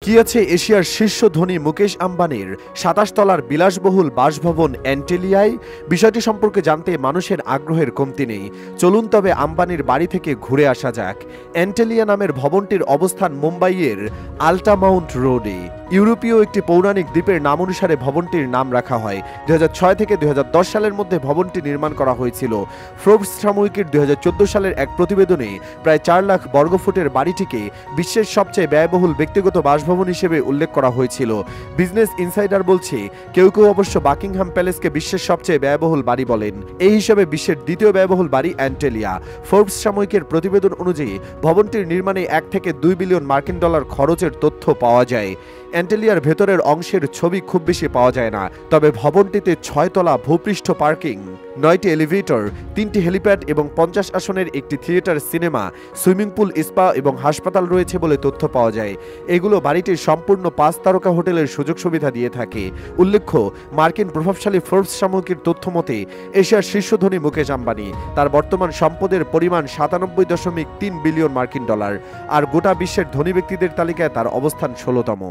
কি আছে এশিয়ার শীর্ষ ধনী মুকেশ আম্বানির ২৭ তলার বিলাসবহুল বাসভবন অ্যান্টেলিয়ায়? বিষয়টি সম্পর্কে জানতে মানুষের আগ্রহের কমতি নেই। চলুন তবে আম্বানির বাড়ি থেকে ঘুরে আসা যাক। অ্যান্টেলিয়া নামের ভবনটির অবস্থান মুম্বাইয়ের আল্টামাউন্ট রোডে। ইউরোপীয় একটি পৌরাণিক দ্বীপের নাম অনুসারে ভবনটির নাম রাখা হয়। ২০০৬ থেকে ২০১০ সালের মধ্যে ভবনটি নির্মাণ করা হয়েছিল। ফোর্বস সাময়িকীর ২০১৪ সালের এক প্রতিবেদনে প্রায় ৪ লাখ বর্গফুটের বাড়িটিকে বিশ্বের সবচেয়ে ব্যয়বহুল ব্যক্তিগত বাসভবন হিসেবে উল্লেখ করা হয়েছিল। বিজনেস ইনসাইডার বলছে, কেউ কেউ অবশ্য বাকিংহাম প্যালেসকে বিশ্বের সবচেয়ে ব্যয়বহুল বাড়ি বলেন। এই হিসাবে বিশ্বের দ্বিতীয় ব্যয়বহুল বাড়ি অ্যান্টেলিয়া। ফোর্বস সাময়িকীর প্রতিবেদন অনুযায়ী ভবনটির নির্মাণে $1 থেকে $2 বিলিয়ন খরচের তথ্য পাওয়া যায়। অ্যান্টেলিয়ার ভেতরের অংশের ছবি খুব বেশি পাওয়া যায় না, তবে ভবনটিতে ৬ তলা ভূপৃষ্ঠ পার্কিং, ৯টি এলিভেটর, ৩টি হেলিপ্যাড এবং ৫০ আসনের একটি theatre, cinema, swimming pool, spa এবং হাসপাতাল রয়েছে বলে তথ্য পাওয়া যায়। এগুলো বাড়িটির সম্পূর্ণ ৫ তারকা হোটেলের সুযোগ সুবিধা দিয়ে থাকে। উল্লেখ্য, মার্কিন প্রভাবশালী ফোর্বস সাময়িকীর তথ্য মতে এশিয়ার শীর্ষ ধনী মুকেশ আম্বানি, তার বর্তমান সম্পদের পরিমাণ $৯৭.৩ বিলিয়ন, আর গোটা বিশ্বের ধনী ব্যক্তিদের তালিকায় তার অবস্থান ১৬তম।